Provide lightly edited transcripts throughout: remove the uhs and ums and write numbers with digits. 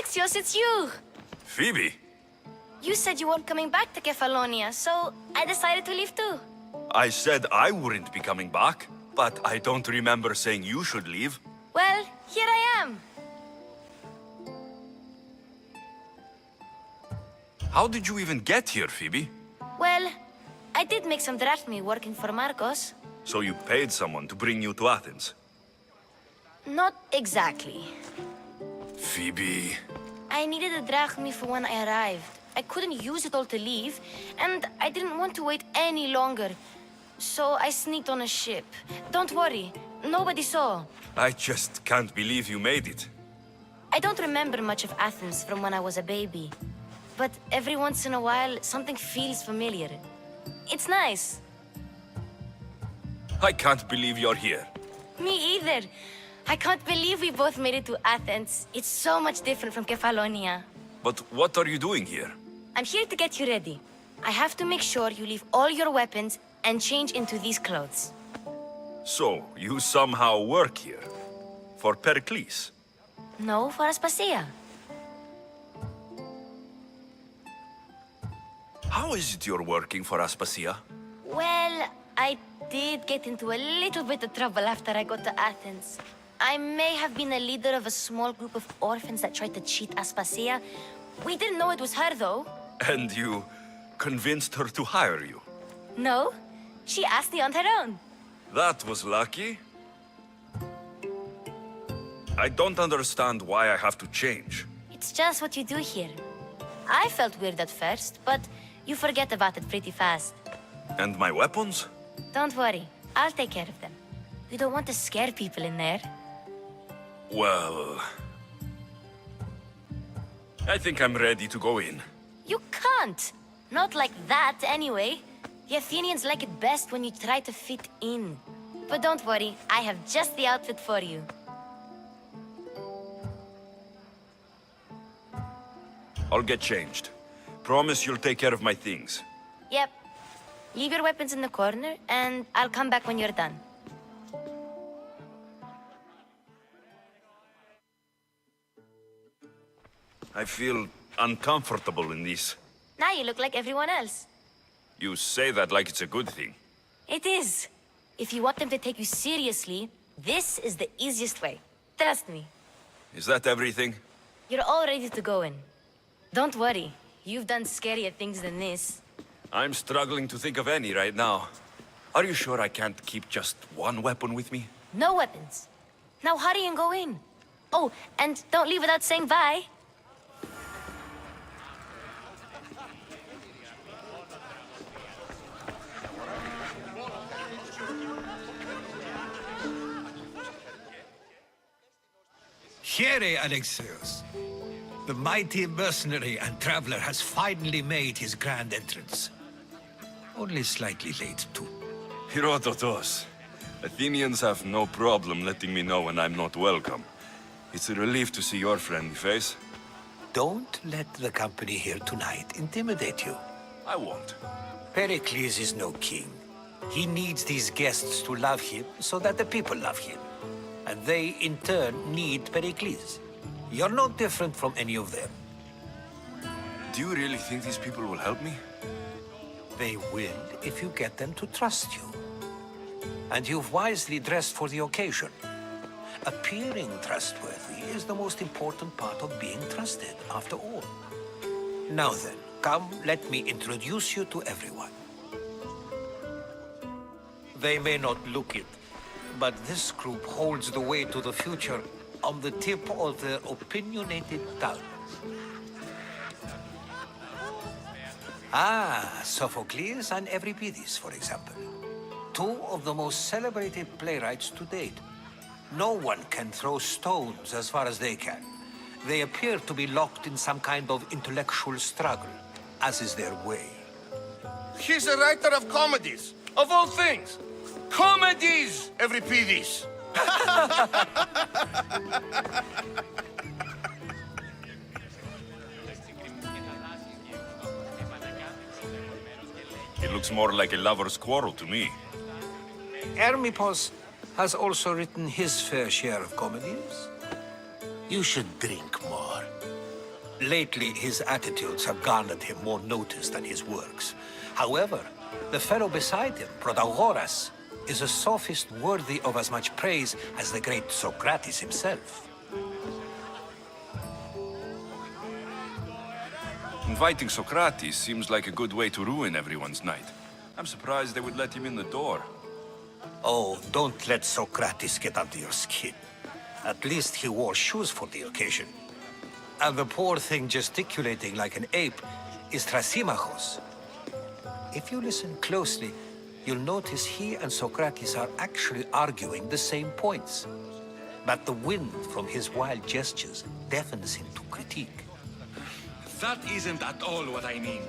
Alexios, it's you! Phoebe? You said you weren't coming back to Kefalonia, so I decided to leave too. I said I wouldn't be coming back, but I don't remember saying you should leave. Well, here I am. How did you even get here, Phoebe? Well, I did make some drachmi working for Marcos. So you paid someone to bring you to Athens? Not exactly. Phoebe... I needed a drachmi for when I arrived. I couldn't use it all to leave, and I didn't want to wait any longer. So I sneaked on a ship. Don't worry, nobody saw. I just can't believe you made it. I don't remember much of Athens from when I was a baby. But every once in a while, something feels familiar. It's nice. I can't believe you're here. Me either. I can't believe we both made it to Athens. It's so much different from Kefalonia. But what are you doing here? I'm here to get you ready. I have to make sure you leave all your weapons and change into these clothes. So, you somehow work here? For Pericles? No, for Aspasia. How is it you're working for Aspasia? Well, I did get into a little bit of trouble after I got to Athens. I may have been a leader of a small group of orphans that tried to cheat Aspasia. We didn't know it was her, though. And you convinced her to hire you? No, she asked me on her own. That was lucky. I don't understand why I have to change. It's just what you do here. I felt weird at first, but you forget about it pretty fast. And my weapons? Don't worry, I'll take care of them. We don't want to scare people in there. Well... I think I'm ready to go in. You can't! Not like that, anyway. The Athenians like it best when you try to fit in. But don't worry, I have just the outfit for you. I'll get changed. Promise you'll take care of my things. Yep. Leave your weapons in the corner, and I'll come back when you're done. I feel uncomfortable in this. Now you look like everyone else. You say that like it's a good thing. It is. If you want them to take you seriously, this is the easiest way. Trust me. Is that everything? You're all ready to go in. Don't worry. You've done scarier things than this. I'm struggling to think of any right now. Are you sure I can't keep just one weapon with me? No weapons. Now hurry and go in. Oh, and don't leave without saying bye. Here, Alexios. The mighty mercenary and traveler has finally made his grand entrance. Only slightly late, too. Herodotus. Athenians have no problem letting me know when I'm not welcome. It's a relief to see your friendly face. Don't let the company here tonight intimidate you. I won't. Pericles is no king. He needs these guests to love him so that the people love him. And they, in turn, need Pericles. You're no different from any of them. Do you really think these people will help me? They will if you get them to trust you. And you've wisely dressed for the occasion. Appearing trustworthy is the most important part of being trusted, after all. Now then, come, let me introduce you to everyone. They may not look it, but this group holds the way to the future on the tip of their opinionated tongues. Ah, Sophocles and Euripides, for example. Two of the most celebrated playwrights to date. No one can throw stones as far as they can. They appear to be locked in some kind of intellectual struggle, as is their way. He's a writer of comedies, of all things. Comedies, Euripides. It looks more like a lover's quarrel to me. Hermippos has also written his fair share of comedies. You should drink more. Lately, his attitudes have garnered him more notice than his works. However, the fellow beside him, Protagoras, is a sophist worthy of as much praise as the great Socrates himself. Inviting Socrates seems like a good way to ruin everyone's night. I'm surprised they would let him in the door. Oh, don't let Socrates get under your skin. At least he wore shoes for the occasion. And the poor thing gesticulating like an ape is Thrasymachos. If you listen closely, you'll notice he and Socrates are actually arguing the same points. But the wind from his wild gestures deafens him to critique. That isn't at all what I mean.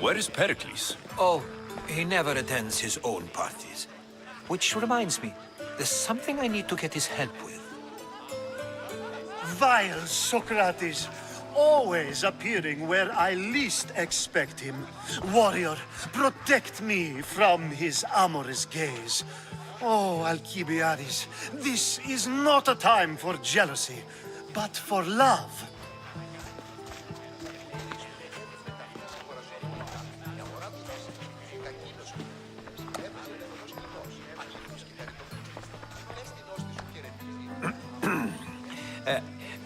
Where is Pericles? Oh, he never attends his own parties. Which reminds me, there's something I need to get his help with. Vile Socrates, always appearing where I least expect him. Warrior, protect me from his amorous gaze. Oh, Alcibiades, this is not a time for jealousy, but for love.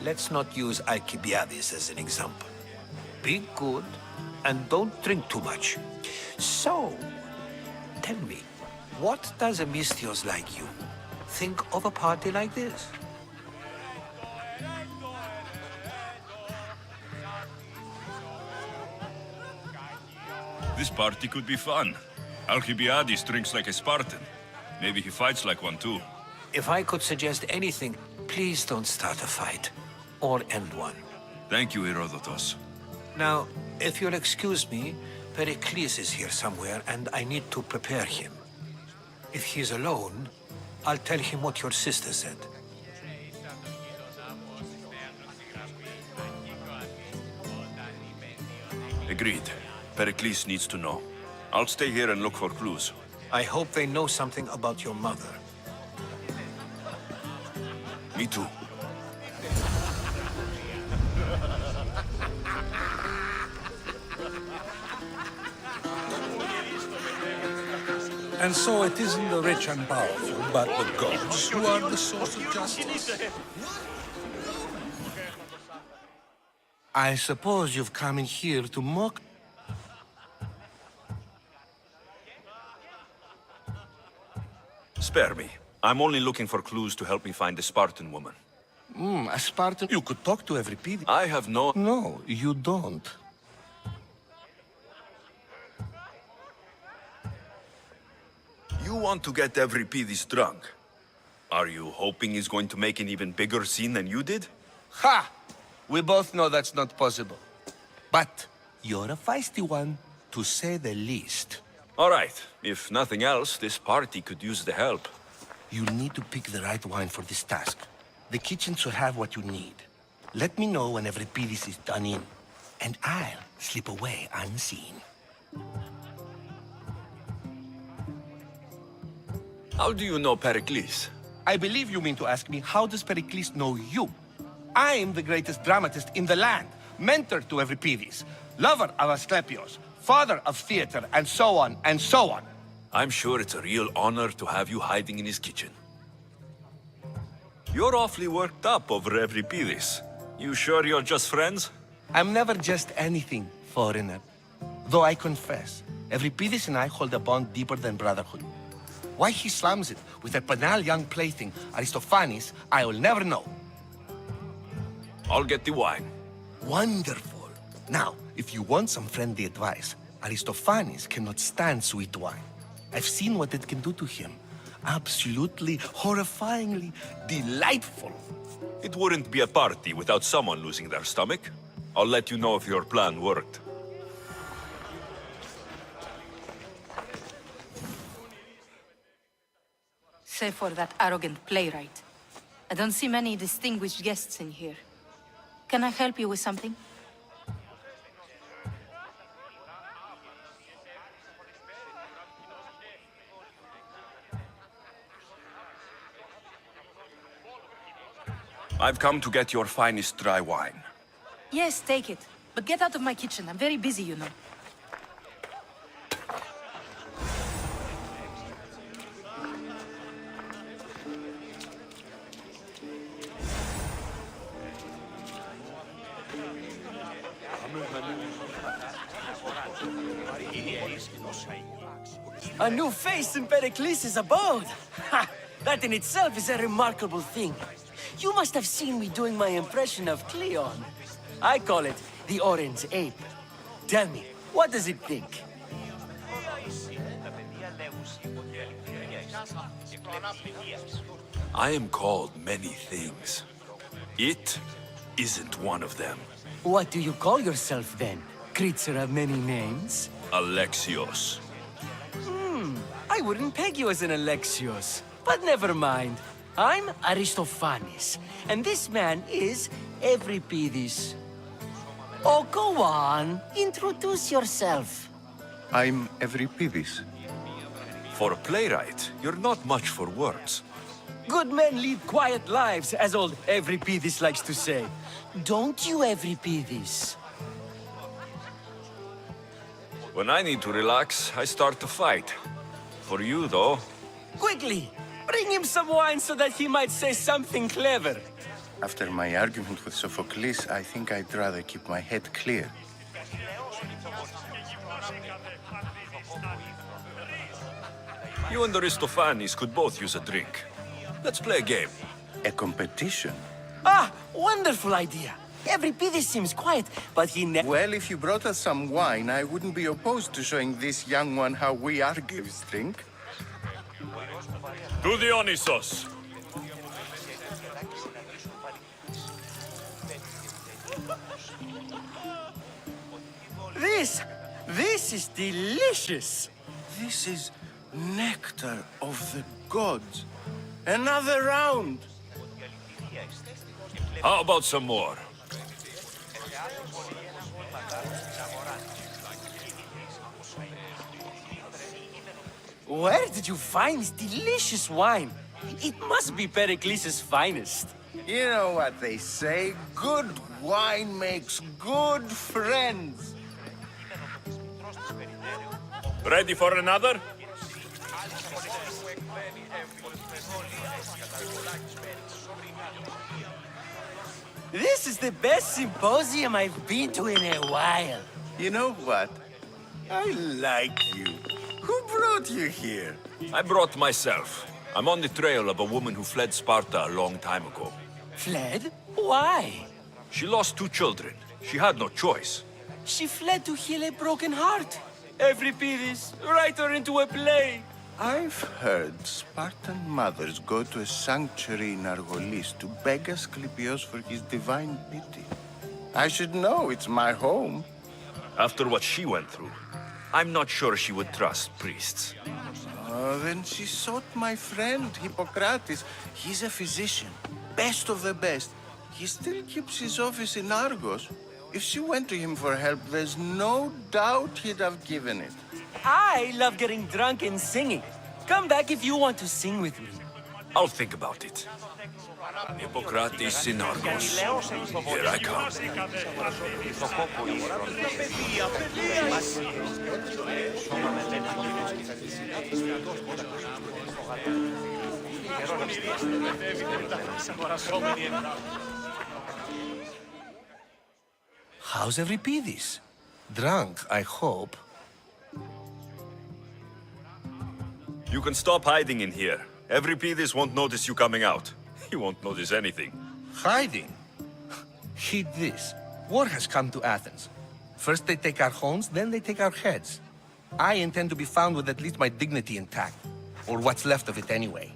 Let's not use Alcibiades as an example. Be good, and don't drink too much. So, tell me, what does a Mystios like you think of a party like this? This party could be fun. Alcibiades drinks like a Spartan. Maybe he fights like one too. If I could suggest anything, please don't start a fight. Or end one. Thank you, Herodotus. Now, if you'll excuse me, Pericles is here somewhere, and I need to prepare him. If he's alone, I'll tell him what your sister said. Agreed. Pericles needs to know. I'll stay here and look for clues. I hope they know something about your mother. Me too. And so it isn't the rich and powerful, but the gods who are the source of justice. I suppose you've come in here to mock. Spare me. I'm only looking for clues to help me find the Spartan woman. A Spartan. You could talk to Euripides. I have no... No, you don't. You want to get Euripides drunk. Are you hoping he's going to make an even bigger scene than you did? Ha! We both know that's not possible. But you're a feisty one, to say the least. All right. If nothing else, this party could use the help. You need to pick the right wine for this task. The kitchen should have what you need. Let me know when Euripides is done in, and I'll slip away unseen. How do you know Pericles? I believe you mean to ask me, how does Pericles know you? I'm the greatest dramatist in the land, mentor to Euripides, lover of Asclepios, father of theater, and so on, and so on. I'm sure it's a real honor to have you hiding in his kitchen. You're awfully worked up over Euripides. You sure you're just friends? I'm never just anything, foreigner. Though I confess, Euripides and I hold a bond deeper than brotherhood. Why he slams it with a banal young plaything, Aristophanes, I will never know. I'll get the wine. Wonderful. Now, if you want some friendly advice, Aristophanes cannot stand sweet wine. I've seen what it can do to him. Absolutely, horrifyingly delightful. It wouldn't be a party without someone losing their stomach. I'll let you know if your plan worked. Save for that arrogant playwright. I don't see many distinguished guests in here. Can I help you with something? I've come to get your finest dry wine. Yes, take it. But get out of my kitchen. I'm very busy, you know. A new face in Pericles' abode! Ha! That in itself is a remarkable thing. You must have seen me doing my impression of Cleon. I call it the Orange Ape. Tell me, what does it think? I am called many things. It isn't one of them. What do you call yourself then? Creature of many names? Alexios. I wouldn't peg you as an Alexios. But never mind. I'm Aristophanes, and this man is Euripides. Oh, go on. Introduce yourself. I'm Euripides. For a playwright, you're not much for words. Good men lead quiet lives, as old Euripides likes to say. Don't you, Euripides? When I need to relax, I start to fight. For you, though, Quickly! Bring him some wine so that he might say something clever. After my argument with Sophocles, I think I'd rather keep my head clear. you and Aristophanes could both use a drink. Let's play a game. A competition? Ah, wonderful idea. Euripides seems quiet, but he Well, if you brought us some wine, I wouldn't be opposed to showing this young one how we Argives drink. To Dionysos. This is delicious. This is nectar of the gods. Another round. How about some more? Where did you find this delicious wine? It must be Pericles' finest. You know what they say, good wine makes good friends. Ready for another? This is the best symposium I've been to in a while. You know what? I like you. Who brought you here? I brought myself. I'm on the trail of a woman who fled Sparta a long time ago. Fled? Why? She lost 2 children. She had no choice. She fled to heal a broken heart. Euripides, write her into a play. I've heard Spartan mothers go to a sanctuary in Argolis to beg Asclepios for his divine pity. I should know, it's my home. After what she went through, I'm not sure she would trust priests. Oh, then she sought my friend, Hippocrates. He's a physician, best of the best. He still keeps his office in Argos. If she went to him for help, there's no doubt he'd have given it. I love getting drunk and singing. Come back if you want to sing with me. I'll think about it. Hippocrates in Argos. Here I come. How's Euripides? Drunk, I hope. You can stop hiding in here. Euripides won't notice you coming out. He won't notice anything. Hiding? Heed this. War has come to Athens. First they take our homes, then they take our heads. I intend to be found with at least my dignity intact. Or what's left of it anyway.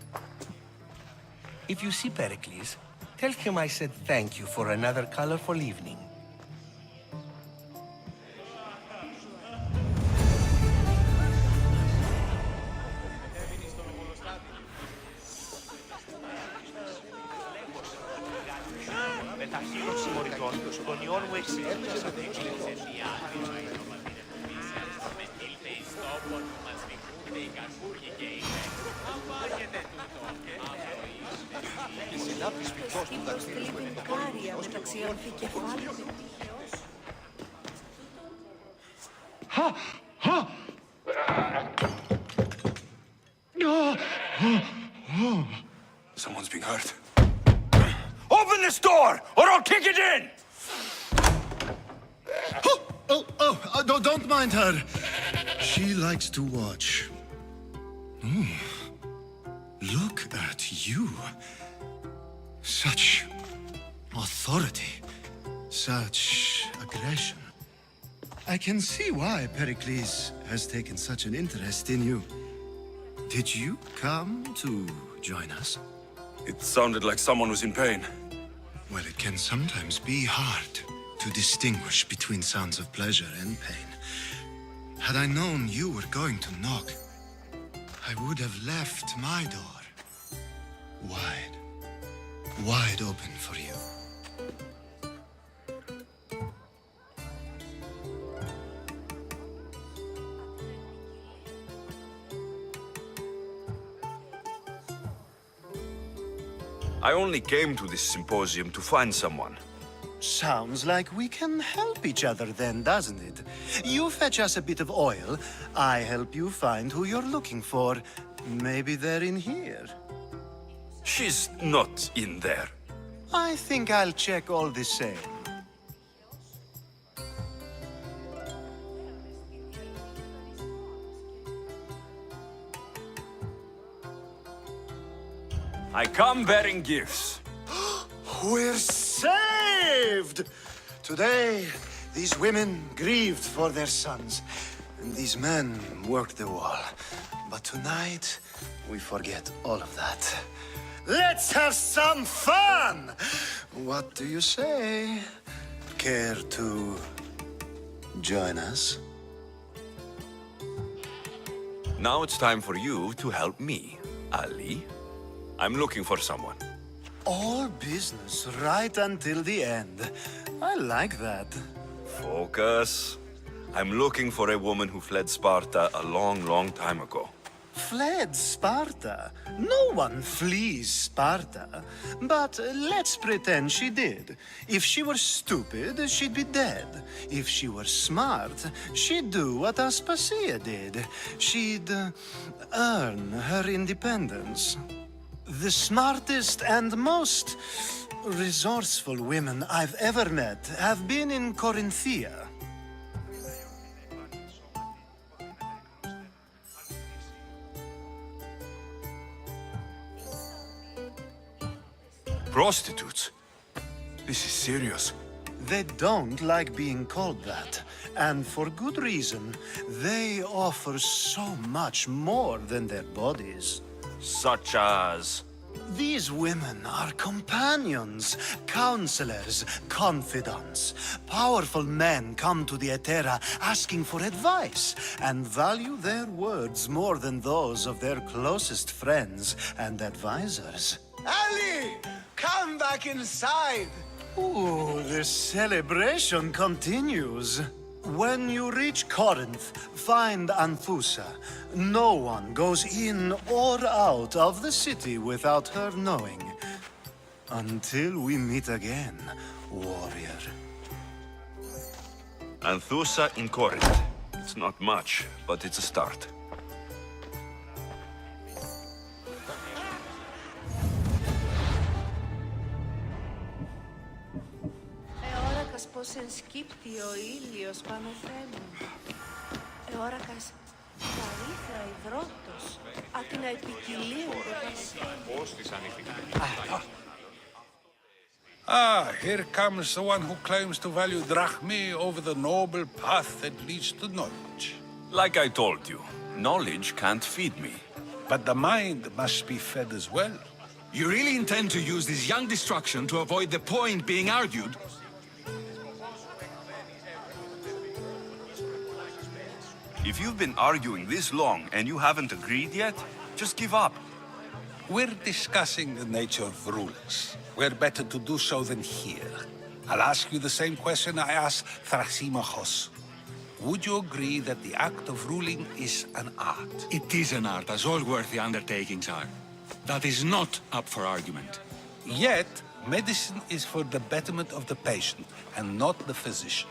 If you see Pericles, tell him I said thank you for another colorful evening. Someone's being hurt. Open this door, or I'll kick it in! No, don't mind her. She likes to watch. Look at you. Such authority. Such aggression. I can see why Pericles has taken such an interest in you. Did you come to join us? It sounded like someone was in pain. Well, it can sometimes be hard to distinguish between sounds of pleasure and pain. Had I known you were going to knock, I would have left my door wide open for you. I only came to this symposium to find someone. Sounds like we can help each other then, doesn't it? You fetch us a bit of oil, I help you find who you're looking for. Maybe they're in here. She's not in there. I think I'll check all the same. I come bearing gifts. We're saved! Today, these women grieved for their sons, and these men worked the wall. But tonight, we forget all of that. Let's have some fun! What do you say? Care to join us? Now it's time for you to help me, Ali. I'm looking for someone. All business right until the end. I like that. Focus. I'm looking for a woman who fled Sparta a long, long time ago. Fled Sparta? No one flees Sparta. But let's pretend she did. If she were stupid, she'd be dead. If she were smart, she'd do what Aspasia did. She'd earn her independence. The smartest and most resourceful women I've ever met have been in Corinthia. Prostitutes? This is serious. They don't like being called that, and for good reason. They offer so much more than their bodies. Such as... These women are companions, counselors, confidants. Powerful men come to the Etera asking for advice and value their words more than those of their closest friends and advisors. Ali! Come back inside! Ooh, the celebration continues. When you reach Corinth, find Anthusa. No one goes in or out of the city without her knowing. Until we meet again, warrior. Anthusa in Corinth. It's not much, but it's a start. Εόρακας πως ενσκύπτει ο ήλιος πάνω θέμουν. Εόρακας παρήθρα υδρότος, άκνα επικυλίονται Ah, here comes the one who claims to value drachmae over the noble path that leads to knowledge. Like I told you, knowledge can't feed me. But the mind must be fed as well. You really intend to use this young destruction to avoid the point being argued? If you've been arguing this long and you haven't agreed yet, just give up. We're discussing the nature of rulers. Where better to do so than here? I'll ask you the same question I asked Thrasymachos. Would you agree that the act of ruling is an art? It is an art, as all worthy undertakings are. That is not up for argument. Yet, medicine is for the betterment of the patient and not the physician.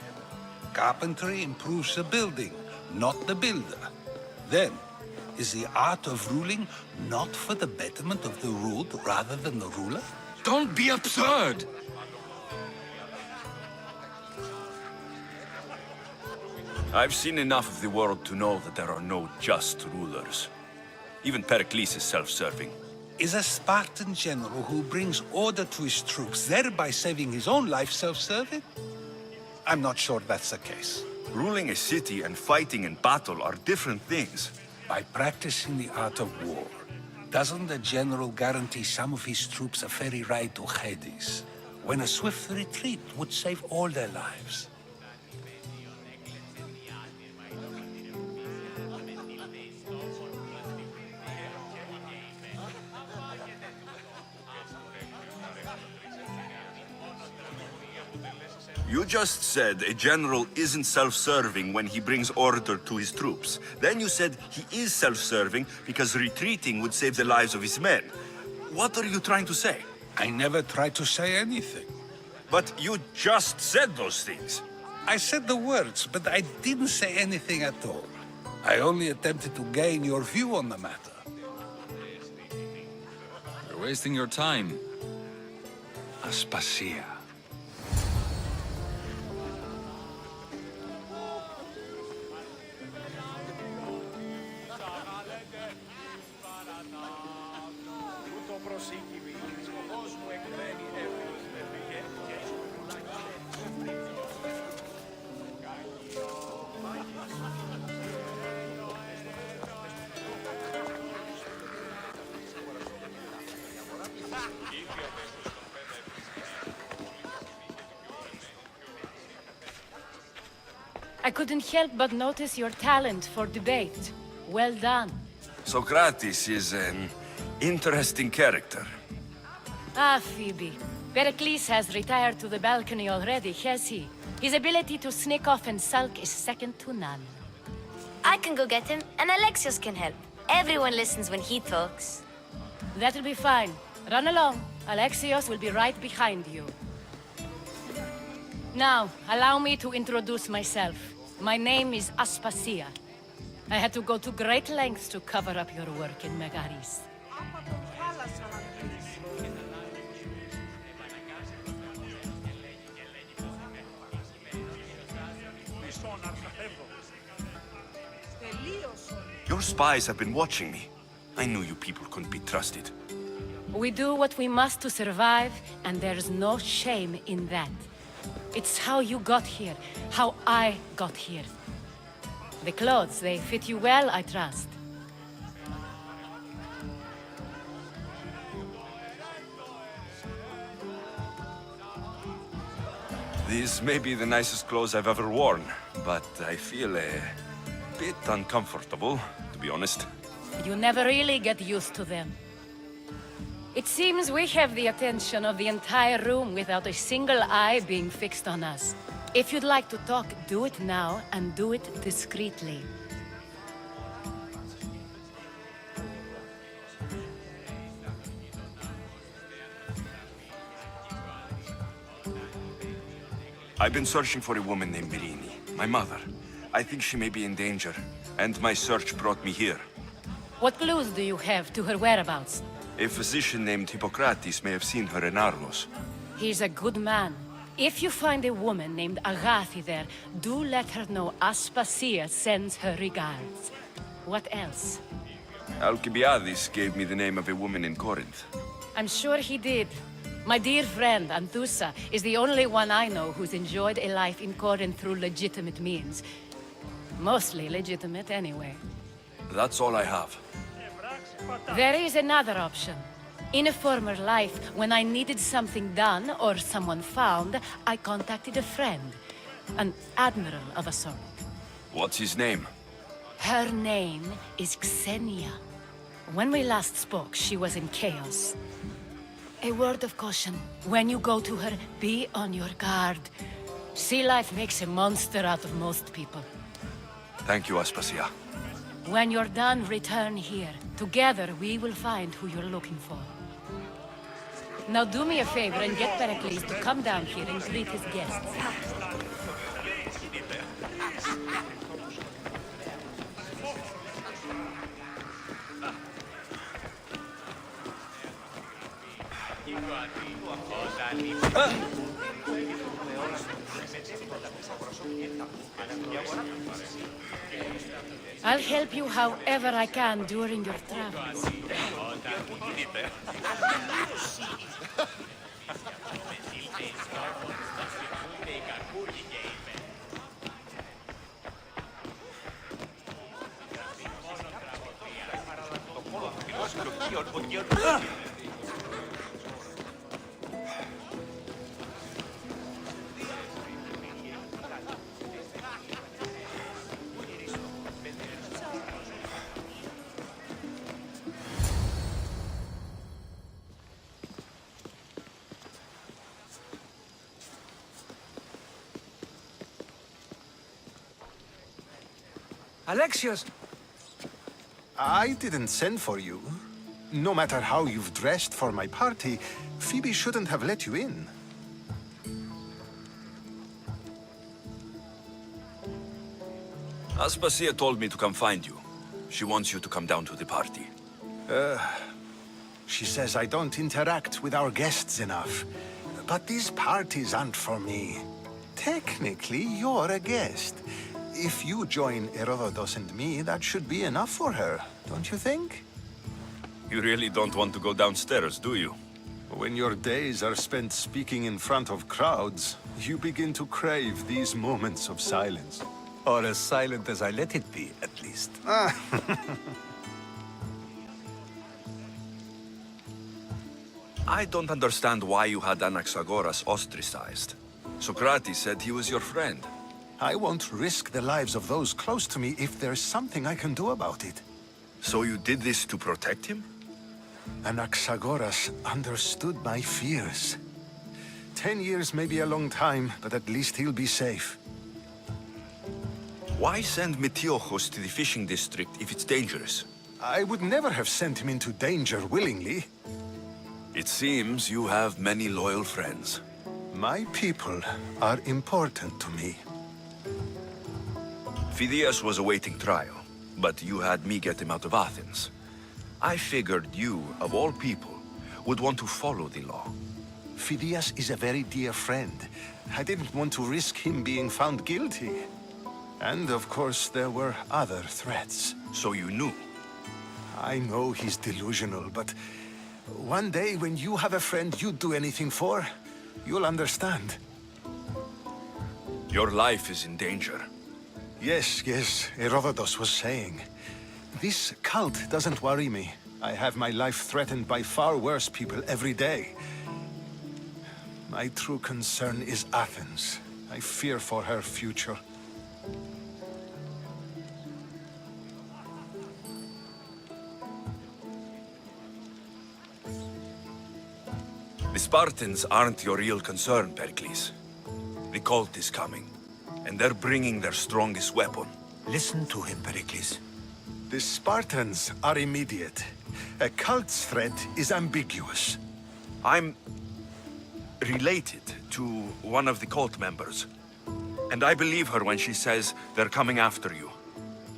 Carpentry improves the building, not the builder. Then, is the art of ruling not for the betterment of the ruled rather than the ruler? Don't be absurd! I've seen enough of the world to know that there are no just rulers. Even Pericles is self-serving. Is a Spartan general who brings order to his troops, thereby saving his own life, self-serving? I'm not sure that's the case. Ruling a city and fighting in battle are different things. By practicing the art of war, doesn't the general guarantee some of his troops a ferry ride to Hades, when a swift retreat would save all their lives? You just said a general isn't self-serving when he brings order to his troops. Then you said he is self-serving because retreating would save the lives of his men. What are you trying to say? I never tried to say anything. But you just said those things. I said the words, but I didn't say anything at all. I only attempted to gain your view on the matter. You're wasting your time. Aspasia. I couldn't help but notice your talent for debate. Well done. Socrates is an interesting character. Ah, Phoebe. Pericles has retired to the balcony already, has he? His ability to sneak off and sulk is second to none. I can go get him, and Alexios can help. Everyone listens when he talks. That'll be fine. Run along. Alexios will be right behind you. Now, allow me to introduce myself. My name is Aspasia. I had to go to great lengths to cover up your work in Megaris. Your spies have been watching me. I knew you people couldn't be trusted. We do what we must to survive, and there's no shame in that. It's how you got here, how I got here. The clothes, they fit you well, I trust. These may be the nicest clothes I've ever worn, but I feel a bit uncomfortable, to be honest. You never really get used to them. It seems we have the attention of the entire room without a single eye being fixed on us. If you'd like to talk, do it now, and do it discreetly. I've been searching for a woman named Mirini, my mother. I think she may be in danger, and my search brought me here. What clues do you have to her whereabouts? A physician named Hippocrates may have seen her in Argos. He's a good man. If you find a woman named Agathi there, do let her know Aspasia sends her regards. What else? Alcibiades gave me the name of a woman in Corinth. I'm sure he did. My dear friend, Anthusa, is the only one I know who's enjoyed a life in Corinth through legitimate means. Mostly legitimate, anyway. That's all I have. There is another option. In a former life, when I needed something done or someone found, I contacted a friend. An admiral of a sort. What's his name? Her name is Xenia. When we last spoke, she was in chaos. A word of caution. When you go to her, be on your guard. Sea life makes a monster out of most people. Thank you, Aspasia. When you're done, return here. Together, we will find who you're looking for. Now do me a favor and get Pericles to come down here and greet his guests. I'll help you however I can during your travels. Alexios! I didn't send for you. No matter how you've dressed for my party, Phoebe shouldn't have let you in. Aspasia told me to come find you. She wants you to come down to the party. She says I don't interact with our guests enough. But these parties aren't for me. Technically, you're a guest. If you join Herodotus and me, that should be enough for her, don't you think? You really don't want to go downstairs, do you? When your days are spent speaking in front of crowds, you begin to crave these moments of silence. Or as silent as I let it be, at least. I don't understand why you had Anaxagoras ostracized. Socrates said he was your friend. I won't risk the lives of those close to me if there's something I can do about it. So you did this to protect him? Anaxagoras understood my fears. 10 years may be a long time, but at least he'll be safe. Why send Metiochos to the fishing district if it's dangerous? I would never have sent him into danger willingly. It seems you have many loyal friends. My people are important to me. Phidias was awaiting trial, but you had me get him out of Athens. I figured you, of all people, would want to follow the law. Phidias is a very dear friend. I didn't want to risk him being found guilty. And of course, there were other threats. So you knew? I know he's delusional, but one day when you have a friend you'd do anything for, you'll understand. Your life is in danger. Yes, Herodotus was saying. This cult doesn't worry me. I have my life threatened by far worse people every day. My true concern is Athens. I fear for her future. The Spartans aren't your real concern, Pericles. The cult is coming, and they're bringing their strongest weapon. Listen to him, Pericles. The Spartans are immediate. A cult's threat is ambiguous. I'm related to one of the cult members, and I believe her when she says they're coming after you.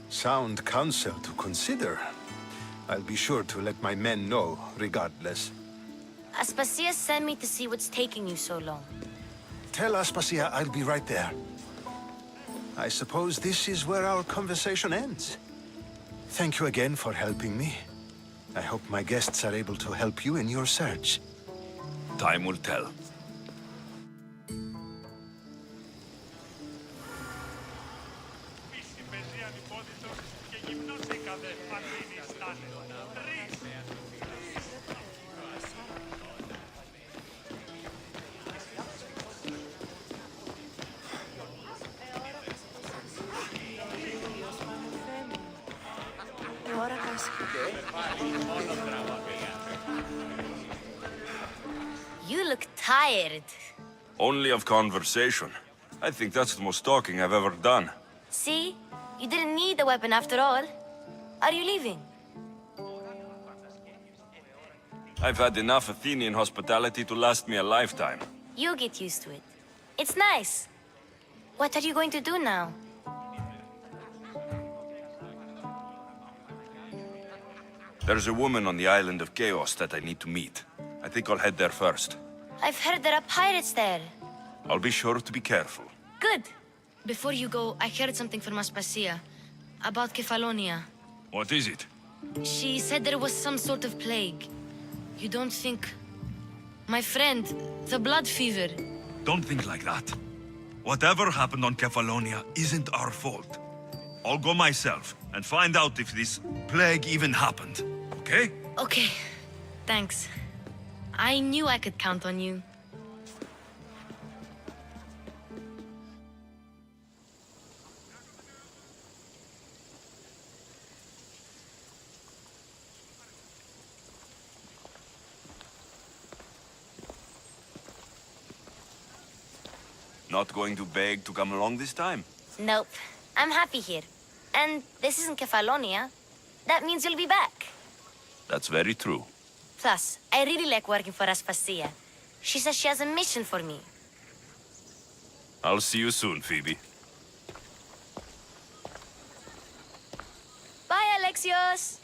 Sound counsel to consider. I'll be sure to let my men know, regardless. Aspasia sent me to see what's taking you so long. Tell Aspasia I'll be right there. I suppose this is where our conversation ends. Thank you again for helping me. I hope my guests are able to help you in your search. Time will tell. You look tired. Only of conversation. I think that's the most talking I've ever done. See? You didn't need the weapon after all. Are you leaving? I've had enough Athenian hospitality to last me a lifetime. You get used to it. It's nice. What are you going to do now? There's a woman on the island of Chaos that I need to meet. I think I'll head there first. I've heard there are pirates there. I'll be sure to be careful. Good. Before you go, I heard something from Aspasia. About Kefalonia. What is it? She said there was some sort of plague. You don't think... My friend, the blood fever. Don't think like that. Whatever happened on Kefalonia isn't our fault. I'll go myself and find out if this plague even happened. Okay? Okay. Thanks. I knew I could count on you. Not going to beg to come along this time? Nope. I'm happy here. And this isn't Kefalonia. That means you'll be back. That's very true. Plus, I really like working for Aspasia. She says she has a mission for me. I'll see you soon, Phoebe. Bye, Alexios!